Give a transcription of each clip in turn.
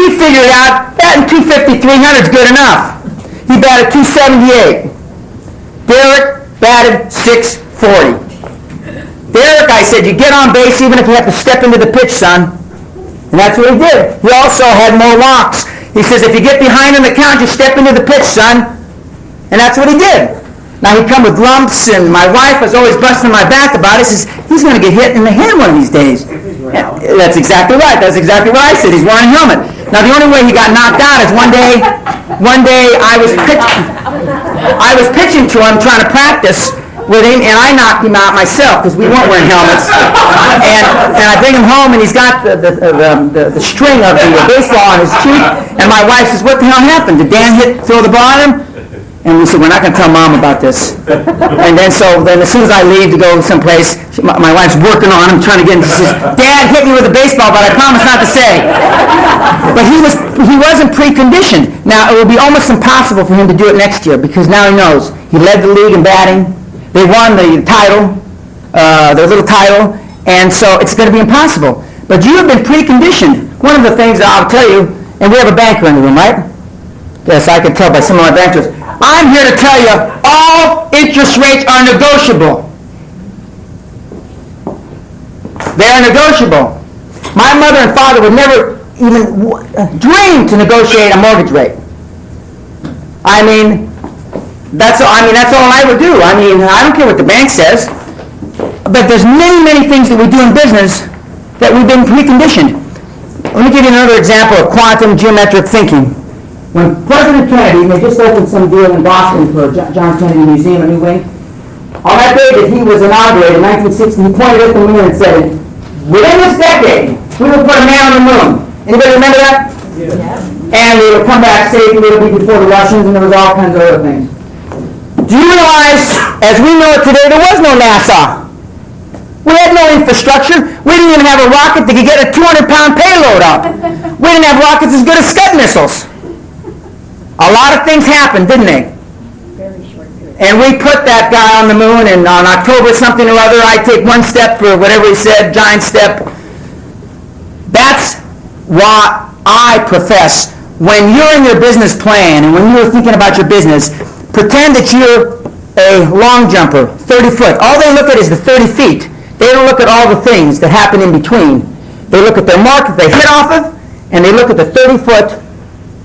we figured out batting 250, 300 is good enough. He batted 278. Derek batted 640. Derek, I said, you get on base even if you have to step into the pitch, son. And that's what he did. He also had more walks. He says, if you get behind in the count, you step into the pitch, son. And that's what he did. Now, he'd come with lumps, and my wife was always busting my back about it. She says, he's going to get hit in the head one of these days. That's exactly right. That's exactly what I said. He's wearing a helmet. Now, the only way he got knocked out is one day I was pitching to him, trying to practice with him, and I knocked him out myself because we weren't wearing helmets. And I bring him home, and he's got the string of the baseball on his cheek, and my wife says, what the hell happened? Did Dan throw the ball at him? And we said, we're not going to tell Mom about this. And then as soon as I leave to go someplace, my wife's working on him, trying to get him. She says, Dad hit me with a baseball, but I promise not to say. But he wasn't preconditioned. Now, it would be almost impossible for him to do it next year because now he knows. He led the league in batting. They won the title, their little title, and so it's going to be impossible. But you have been preconditioned. One of the things that I'll tell you, and we have a banker in the room, right? Yes, I can tell by some of my bankers. I'm here to tell you, all interest rates are negotiable. They are negotiable. My mother and father would never even dream to negotiate a mortgage rate. That's all I would do. I don't care what the bank says. But there's many, many things that we do in business that we've been preconditioned. Let me give you another example of quantum geometric thinking. When President Kennedy, they just opened some deal in Boston for John Kennedy Museum, a new wing. On that day that he was inaugurated in 1960, he pointed at the moon and said, within this decade, we will put a man on the moon. Anybody remember that? Yeah. And we will come back safely. It will be before the Russians, and there was all kinds of other things. Do you realize, as we know it today, there was no NASA? We had no infrastructure. We didn't even have a rocket that could get a 200-pound payload up. We didn't have rockets as good as Scud missiles. A lot of things happened, didn't they? Very short period. And we put that guy on the moon, and on October something or other, I take one step for whatever he said, giant step. That's what I profess. When you're in your business plan, and when you're thinking about your business, pretend that you're a long jumper, 30 foot. All they look at is the 30 feet. They don't look at all the things that happen in between. They look at their mark that they hit off of, and they look at the 30 foot,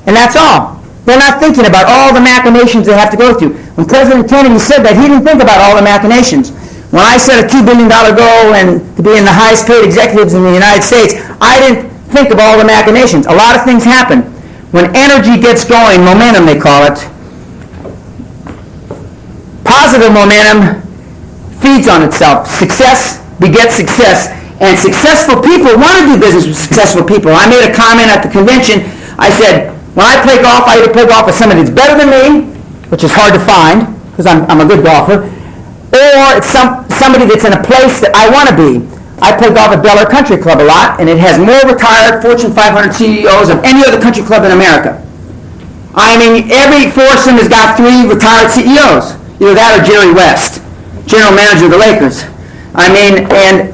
and that's all. They're not thinking about all the machinations they have to go through. When President Kennedy said that, he didn't think about all the machinations. When I set a $2 billion goal and to be in the highest paid executives in the United States, I didn't think of all the machinations. A lot of things happen. When energy gets going, momentum they call it, positive momentum feeds on itself. Success begets success. And successful people want to do business with successful people. I made a comment at the convention. I said, when I play golf, I either play golf with somebody that's better than me, which is hard to find, because I'm a good golfer, or it's somebody that's in a place that I want to be. I play golf at Bel Air Country Club a lot, and it has more retired Fortune 500 CEOs of any other country club in America. Every foursome has got 3 retired CEOs. Either that or Jerry West, general manager of the Lakers. And when,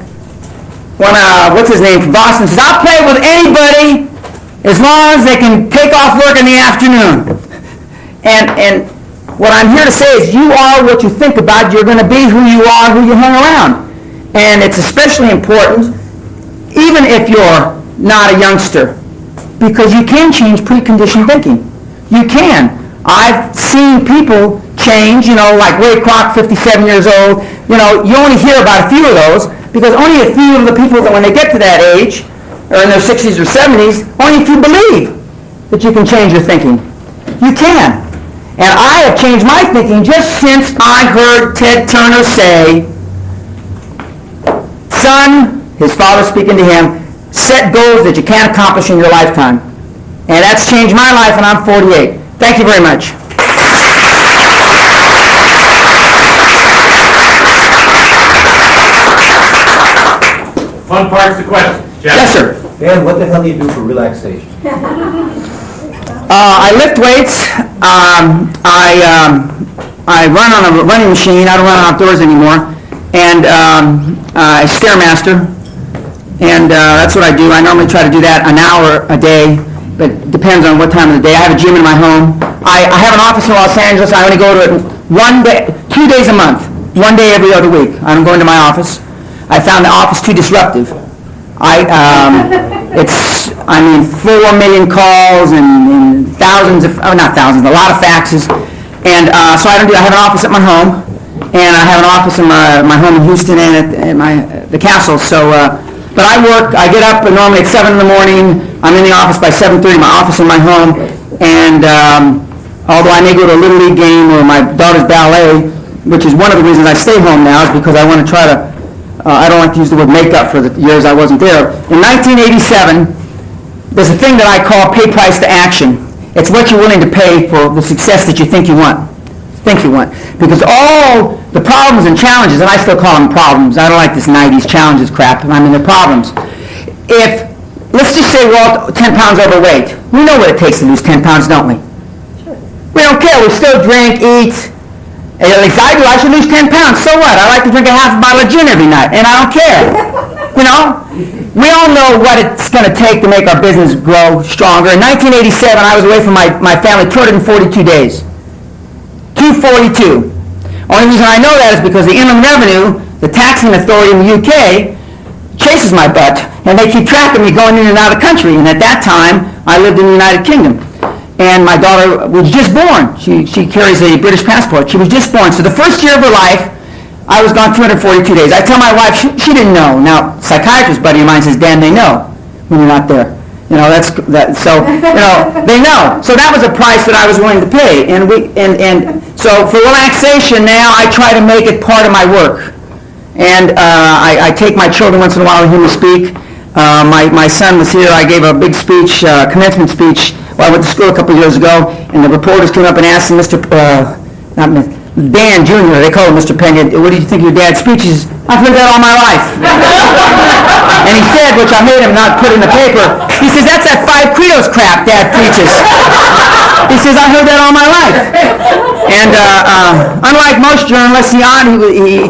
what's his name, from Boston says, I'll play with anybody as long as they can take off work in the afternoon. And what I'm here to say is you are what you think about. You're going to be who you are, who you hang around. And it's especially important, even if you're not a youngster, because you can change preconditioned thinking. You can. I've seen people change, like Ray Kroc, 57 years old. You only hear about a few of those, because only a few of the people that when they get to that age, or in their 60s or 70s, only if you believe that you can change your thinking. You can. And I have changed my thinking just since I heard Ted Turner say, son, his father speaking to him, set goals that you can't accomplish in your lifetime. And that's changed my life, and I'm 48. Thank you very much. Fun part's the question. Yes, sir. Dan, what the hell do you do for relaxation? I lift weights. I run on a running machine. I don't run outdoors anymore. And I Stairmaster. And that's what I do. I normally try to do that an hour a day. but it depends on what time of the day. I have a gym in my home. I have an office in Los Angeles. I only go to it 2 days a month, 1 day every other week. I don't go into my office. I found the office too disruptive. It's 4 million calls and thousands of, not thousands, a lot of faxes. And so I have an office at my home, and I have an office in my home in Houston and at the castle. So, but I get up normally at 7 in the morning. I'm in the office by 7:30, my office in my home. And although I may go to a Little League game or my daughter's ballet, which is one of the reasons I stay home now, is because I want to try to, I don't like to use the word makeup for the years I wasn't there. In 1987, there's a thing that I call pay price to action. It's what you're willing to pay for the success that you think you want. Because all the problems and challenges, and I still call them problems. I don't like this 90s challenges crap. They're problems. Let's just say we're all 10 pounds overweight. We know what it takes to lose 10 pounds, don't we? Sure. We don't care. We still drink, eat. At least I do. I should lose 10 pounds. So what? I like to drink a half a bottle of gin every night, and I don't care. We all know what it's going to take to make our business grow stronger. In 1987, I was away from my family 242 days. 242. Only reason I know that is because the Inland Revenue, the taxing authority in the UK, chases my butt, and they keep track of me going in and out of the country. And at that time, I lived in the United Kingdom. And my daughter was just born. She carries a British passport. She was just born. So the first year of her life, I was gone 242 days. I tell my wife, she didn't know. Now, psychiatrist buddy of mine says, Dan, they know when you're not there. They know. So that was a price that I was willing to pay. And so for relaxation now, I try to make it part of my work. And I take my children once in a while to hear me speak. My son was here. I gave a big speech, commencement speech. Well, I went to school a couple of years ago, and the reporters came up and asked him, Dan Jr., they call him Mr. Pena, what did you think of your dad's speech? He says, I've heard that all my life. And he said, which I made him not put in the paper, he says, that's that 5 credos crap Dad preaches. He says, I heard that all my life. And unlike most journalists, he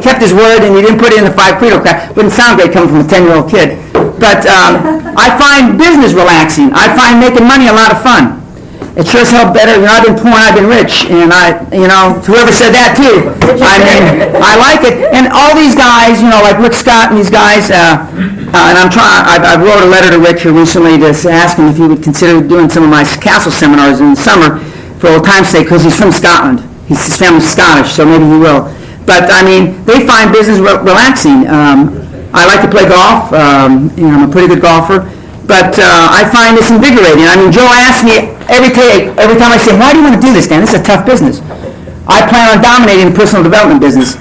kept his word and he didn't put in the 5 credo crap. Wouldn't sound great coming from a 10-year-old kid. But I find business relaxing. I find making money a lot of fun. It sure as hell better. I've been poor and I've been rich. And whoever said that too. I like it. And all these guys, like Rick Scott and these guys, and I wrote a letter to Rick here recently to ask him if he would consider doing some of my castle seminars in the summer for old time's sake, because he's from Scotland. His family's Scottish, so maybe he will. But, they find business relaxing. I like to play golf. I'm a pretty good golfer. But I find this invigorating. Joe asks me every time I say, why do you want to do this, Dan? This is a tough business. I plan on dominating the personal development business.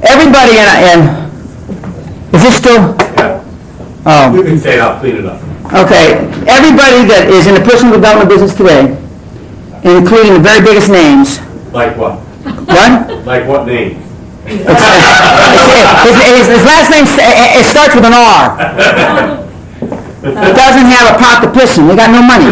Everybody, and is this still? Yeah. Oh. You can say it, I'll clean it up. Okay. Everybody that is in the personal development business today, including the very biggest names. Like what? What? Like what name? His last name, it starts with an R. Doesn't have a pot to piss in. They got no money.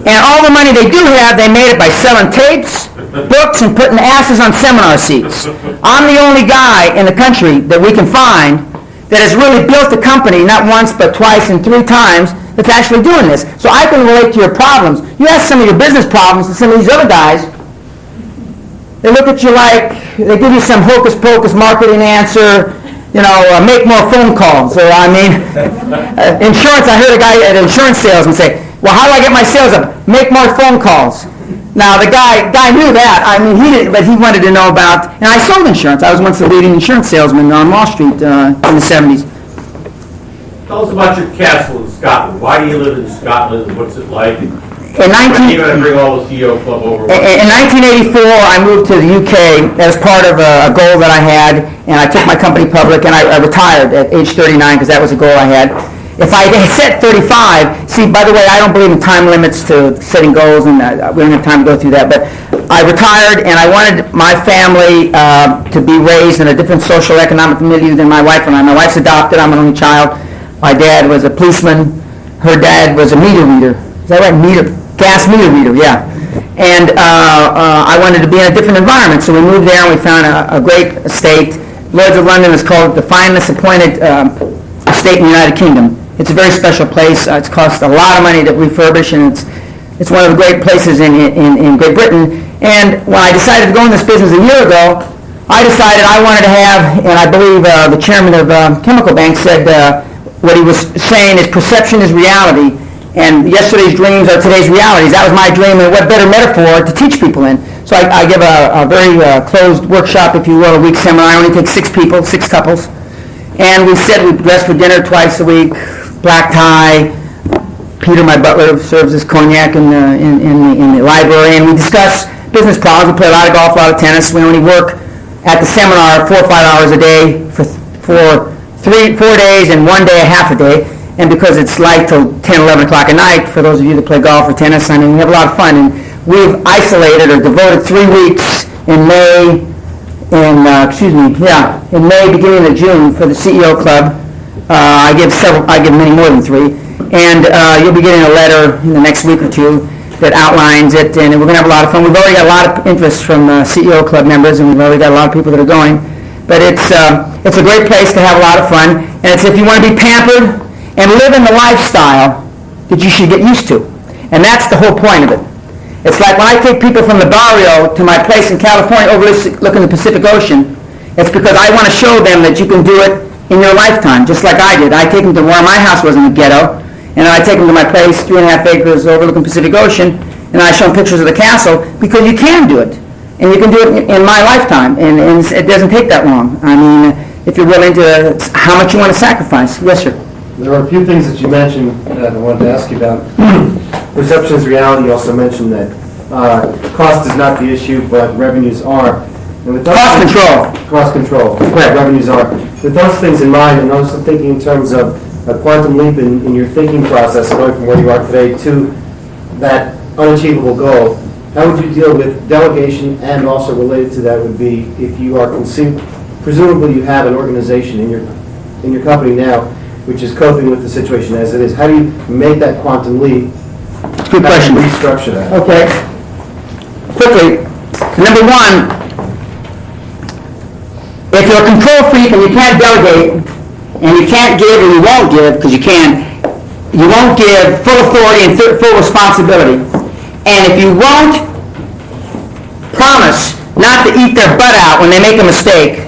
And all the money they do have, they made it by selling tapes, books, and putting asses on seminar seats. I'm the only guy in the country that we can find that has really built a company, not once, but twice and 3 times, that's actually doing this. So I can relate to your problems. You ask some of your business problems to some of these other guys, they look at you like, they give you some hocus-pocus marketing answer, make more phone calls. Or, insurance, I heard a guy at insurance salesman say, well, how do I get my sales up? Make more phone calls. Now, the guy knew that. He didn't, but he wanted to know about, and I sold insurance. I was once the leading insurance salesman on Wall Street in the 70s. Tell us about your castle in Scotland. Why do you live in Scotland, and what's it like? In When are you going to bring all the CEO club over? In 1984, I moved to the UK as part of a goal that I had, and I took my company public, and I retired at age 39 because that was a goal I had. If I had set 35, see, by the way, I don't believe in time limits to setting goals, and we don't have time to go through that, but I retired, and I wanted my family to be raised in a different social economic milieu than my wife and I. My wife's adopted. I'm an only child. My dad was a policeman. Her dad was a meter reader. Is that right? Gas meter reader, yeah. And I wanted to be in a different environment, so we moved there and we found a great estate. Lloyd's of London has called it the finest appointed estate in the United Kingdom. It's a very special place. It's cost a lot of money to refurbish, and it's one of the great places in Great Britain. And when I decided to go in this business a year ago, I decided I wanted to have, and I believe the chairman of Chemical Bank said what he was saying is perception is reality, and yesterday's dreams are today's realities. That was my dream, and what better metaphor to teach people in. So I give a very closed workshop, if you will, a week seminar. I only take 6 people, 6 couples. And we said we dress for dinner twice a week, black tie. Peter, my butler, serves us cognac in the library, and we discuss business problems. We play a lot of golf, a lot of tennis. We only work at the seminar 4 or 5 hours a day for 4 days and 1 day a half a day. And because it's light till 10, 11 o'clock at night, for those of you that play golf or tennis, I mean, we have a lot of fun. And we've isolated or devoted 3 weeks in May, in May, beginning of June, for the CEO Club. I give many more than 3. And you'll be getting a letter in the next week or 2 that outlines it, and we're going to have a lot of fun. We've already got a lot of interest from CEO Club members, and we've already got a lot of people that are going. But it's a great place to have a lot of fun, and it's if you want to be pampered and live in the lifestyle that you should get used to. And that's the whole point of it. It's like when I take people from the barrio to my place in California overlooking the Pacific Ocean, it's because I want to show them that you can do it in your lifetime, just like I did. I take them to where my house was in the ghetto, and I take them to my place, 3.5 acres overlooking the Pacific Ocean, and I show them pictures of the castle, because you can do it. And you can do it in my lifetime, and it doesn't take that long. I mean, if you're willing to, how much you want to sacrifice. Yes, sir. There are a few things that you mentioned that I wanted to ask you about. Perception is reality. You also mentioned that cost is not the issue, but revenues are. And with Cost control. Cost control. Right. Revenues are. With those things in mind, and also thinking in terms of a quantum leap in your thinking process, going from where you are today to that unachievable goal, how would you deal with delegation? And also related to that would be if you are presumably you have an organization in your company now which is coping with the situation as it is. How do you make that quantum leap? Good question. Restructure that. Okay. Quickly, number 1, if you're a control freak and you can't delegate, and you can't give or you won't give, because you won't give full authority and full responsibility. And if you won't promise not to eat their butt out when they make a mistake,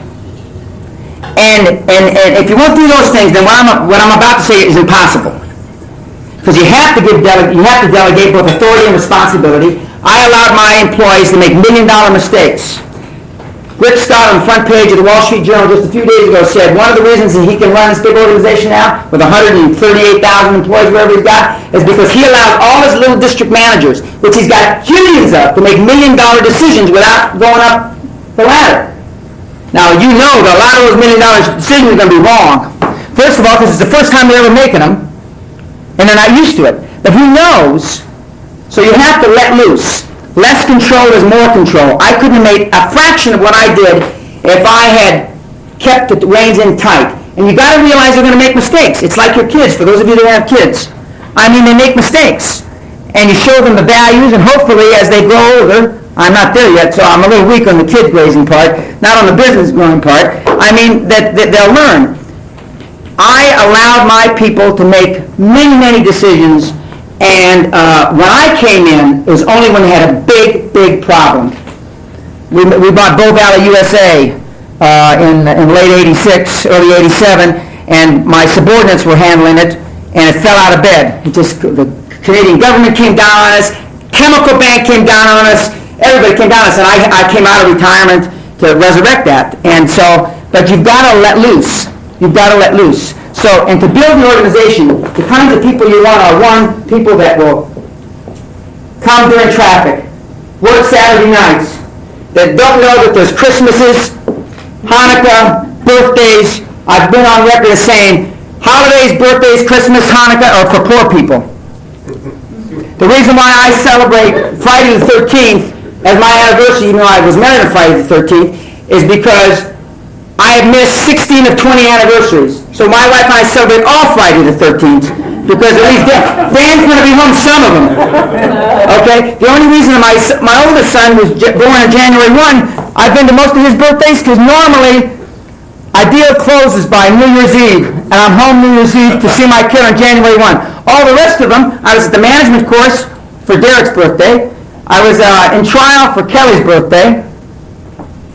and if you won't do those things, then what I'm about to say is impossible. Because you have to delegate both authority and responsibility. I allowed my employees to make $1 million mistakes. Rick Scott on the front page of the Wall Street Journal just a few days ago said one of the reasons that he can run this big organization now with 138,000 employees, wherever he's got, is because he allows all his little district managers, which he's got millions of, to make $1 million decisions without going up the ladder. Now, you know that a lot of those $1 million decisions are going to be wrong. First of all, because it's the first time they're ever making them, and they're not used to it. But who knows? So you have to let loose. Less control is more control. I couldn't have made a fraction of what I did if I had kept the reins in tight. And you got to realize they're going to make mistakes. It's like your kids, for those of you that have kids. I mean, they make mistakes. And you show them the values, and hopefully as they grow older, I'm not there yet, so I'm a little weak on the kid raising part, not on the business growing part. I mean, that they'll learn. I allowed my people to make many, many decisions, and when I came in, it was only when they had a big, big problem. We bought Bow Valley USA in late '86, early '87, and my subordinates were handling it, and it fell out of bed. The Canadian government came down on us, Chemical Bank came down on us, everybody came down on us, and I came out of retirement to resurrect that. And so, but you've got to let loose. You've got to let loose. So, and to build an organization, the kinds of people you want are, 1, people that will come during traffic, work Saturday nights, that don't know that there's Christmases, Hanukkah, birthdays. I've been on record as saying holidays, birthdays, Christmas, Hanukkah are for poor people. The reason why I celebrate Friday the 13th as my anniversary, even though I was married on Friday the 13th, is because I have missed 16 of 20 anniversaries. So my wife and I celebrate all Friday the 13th, because at least Dan's going to be home some of them. Okay? The only reason my oldest son, who's born on January 1, I've been to most of his birthdays, because normally A deal closes by New Year's Eve, and I'm home New Year's Eve to see my kid on January 1. All the rest of them, I was at the management course for Derek's birthday. I was in trial for Kelly's birthday.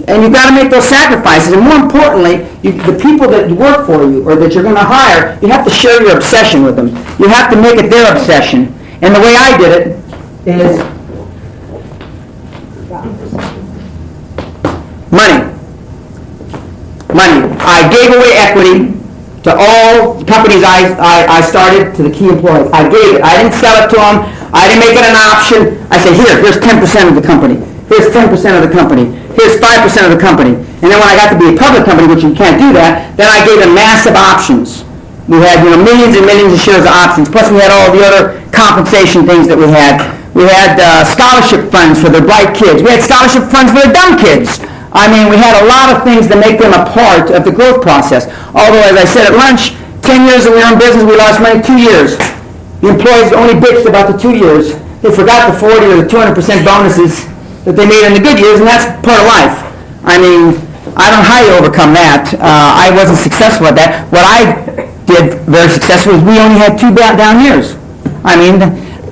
And you've got to make those sacrifices. And more importantly, the people that work for you or that you're going to hire, you have to share your obsession with them. You have to make it their obsession. And the way I did it is money. Money. I gave away equity to all the companies I started, to the key employees. I gave it. I didn't sell it to them. I didn't make it an option. I said, here's 10% of the company. Here's 10% of the company. Here's 5% of the company. And then when I got to be a public company, which you can't do that, then I gave them massive options. We had millions and millions of shares of options. Plus we had all the other compensation things that we had. We had scholarship funds for the bright kids. We had scholarship funds for the dumb kids. I mean, we had a lot of things to make them a part of the growth process. Although, as I said at lunch, 10 years that we were in business, we lost money 2 years. The employees only bitched about the 2 years. They forgot the 40 or the 200% bonuses that they made in the good years, and that's part of life. I mean, I don't know how you overcome that. I wasn't successful at that. What I did very successfully was we only had 2 down years. I mean,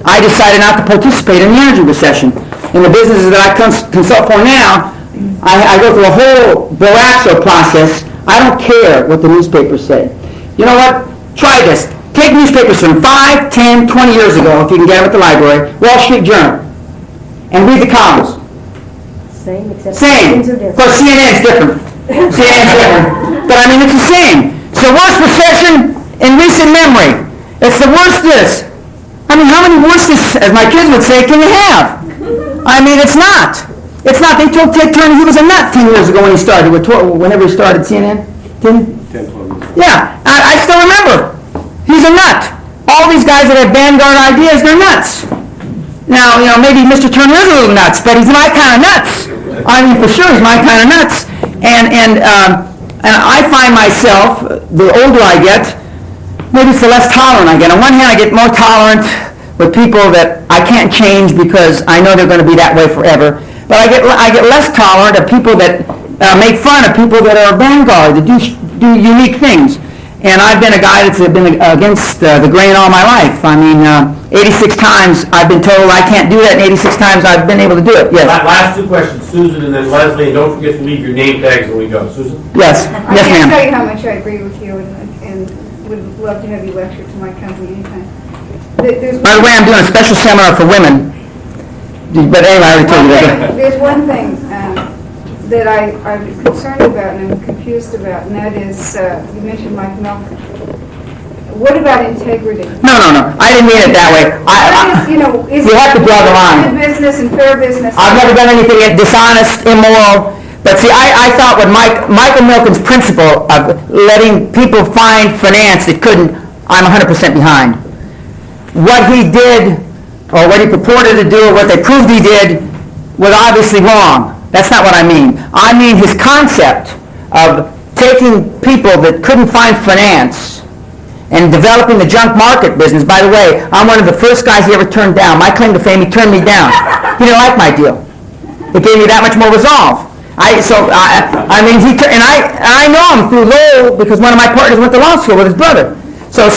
I decided not to participate in the energy recession. In the businesses that I consult for now, I go through a whole Boraxo process. I don't care what the newspapers say. You know what? Try this. Take newspapers from 5, 10, 20 years ago, if you can get them at the library, Wall Street Journal, and read the columns. Same, except Same. things are different. But CNN's different. CNN's different. But I mean, it's the same. It's the worst recession in recent memory. It's the worst this. I mean, how many worses, as my kids would say, can you have? I mean, it's not. It's not. They told Ted Turner he was a nut 10 years ago when he started, whenever he started CNN. 10, 12 years. Yeah, I still remember. He's a nut. All these guys that have Vanguard ideas, they're nuts. Now, maybe Mr. Turner is a little nuts, but he's my kind of nuts. I mean, for sure, he's my kind of nuts. And I find myself, the older I get, maybe it's the less tolerant I get. On one hand, I get more tolerant with people that I can't change because I know they're going to be that way forever. But I get less tolerant of people that make fun of people that are vanguard, that do unique things. And I've been a guy that's been against the grain all my life. I mean, 86 times I've been told I can't do that, and 86 times I've been able to do it. Yes. Last 2 questions, Susan and then Leslie, and don't forget to leave your name tags when we go. Susan? Yes. I Yes, can't ma'am. tell you how much I agree with you and would love to have you lecture to my company anytime. By the way, I'm doing a special seminar for women. But anyway, I already told you that. There's one thing that I'm concerned about and I'm confused about, and that is, you mentioned Mike Milken. What about integrity? No. I didn't mean it that way. You have to draw the line. Good business and fair business. I've never done anything dishonest, immoral. But see, I thought with Michael Milken's principle of letting people find finance that couldn't, I'm 100% behind. What he did, or what he purported to do, or what they proved he did, was obviously wrong. That's not what I mean. I mean his concept of taking people that couldn't find finance and developing the junk market business. By the way, I'm one of the first guys he ever turned down. My claim to fame, he turned me down. He didn't like my deal. It gave me that much more resolve. I know him through Lowell because one of my partners went to law school with his brother. So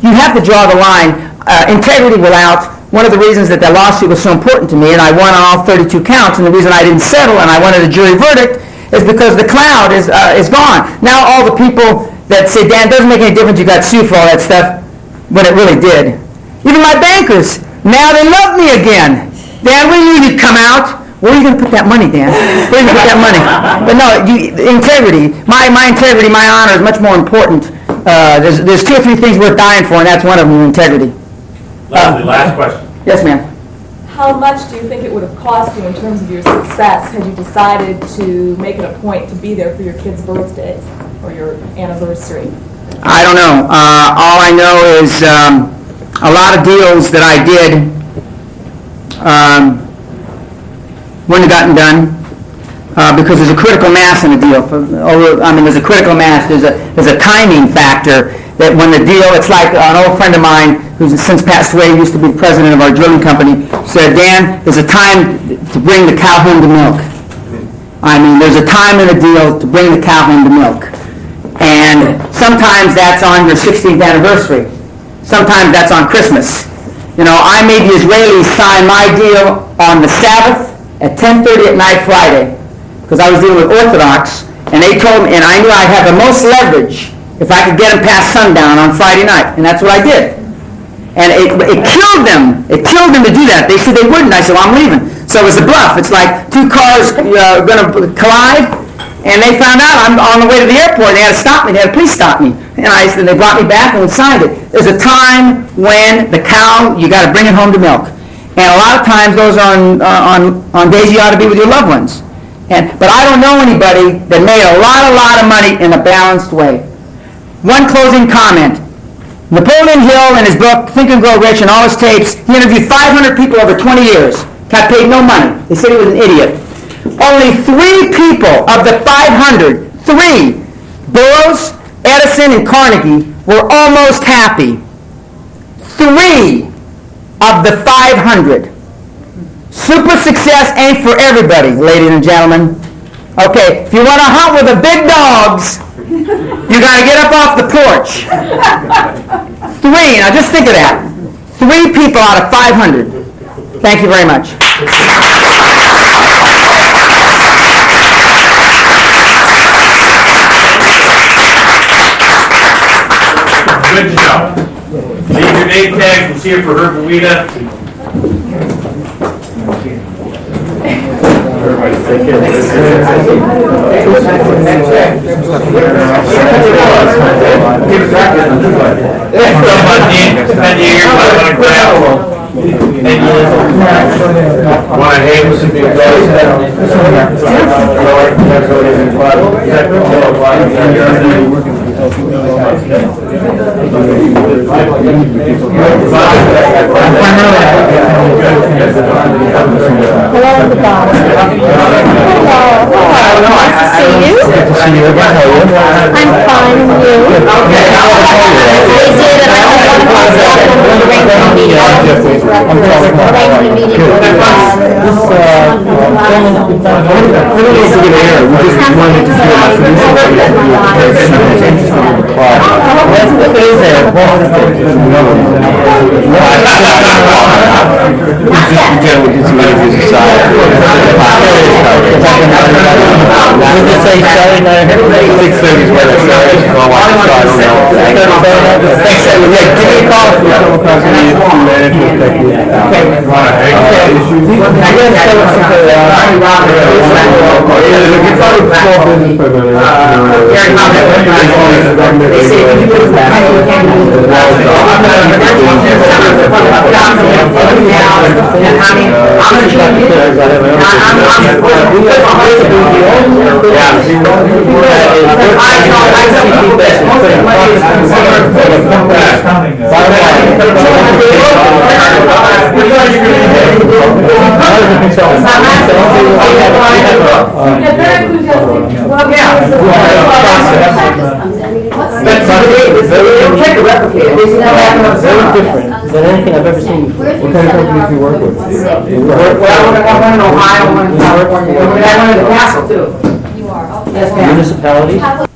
you have to draw the line. Integrity will out. One of the reasons that lawsuit was so important to me, and I won on all 32 counts, and the reason I didn't settle and I wanted a jury verdict is because the cloud is gone. Now all the people that say, Dan, it doesn't make any difference, you got sued for all that stuff, when it really did. Even my bankers, now they love me again. Dan, we knew you'd come out. Where are you going to put that money, Dan? Where are you going to put that money? But no, integrity, my integrity, my honor is much more important. There's 2 or 3 things worth dying for, and that's one of them, integrity. Leslie, last question. Yes, ma'am. How much do you think it would have cost you in terms of your success had you decided to make it a point to be there for your kids' birthdays or your anniversary? I don't know. All I know is a lot of deals that I did wouldn't have gotten done because there's a critical mass in a deal. There's a critical mass. There's a timing factor that when the deal, it's like an old friend of mine who's since passed away, used to be president of our drilling company, said, Dan, there's a time to bring the cow home to milk. I mean, there's a time in a deal to bring the cow home to milk. And sometimes that's on your 16th anniversary. Sometimes that's on Christmas. You know, I made the Israelis sign my deal on the Sabbath at 10:30 at night Friday, because I was dealing with Orthodox, and they told me, and I knew I'd have the most leverage if I could get them past sundown on Friday night, and that's what I did. And it killed them. It killed them to do that. They said they wouldn't. I said, well, I'm leaving. So it was a bluff. It's like two cars going to collide, and they found out I'm on the way to the airport. They had to stop me. They had the police stop me. And they brought me back and we signed it. There's a time when the cow, you got to bring it home to milk. And a lot of times those are on days you ought to be with your loved ones. But I don't know anybody that made a lot of money in a balanced way. One closing comment. Napoleon Hill, in his book, Think and Grow Rich, and all his tapes, he interviewed 500 people over 20 years. Got paid no money. They said he was an idiot. Only 3 people of the 500, 3, Burroughs, Edison, and Carnegie, were almost happy. 3 of the 500. Super success ain't for everybody, ladies and gentlemen. Okay, if you want to hunt with the big dogs, you got to get up off the porch. 3, now just think of that. 3 people out of 500. Thank you very much. Good job. Leave your name tags, we'll see you for Herb Weeda. Want to hang with some big Hello, the dog. Hello. Nice to see you. Good to see you again. How are you? I'm fine, and you? They say that I was one of those that was arranging a meeting. Arranging a meeting with Is there anything I've ever seen before? What kind of companies do you work with? Well, I went in Ohio, I went in California, I went to Castle too. You are, okay. Municipalities.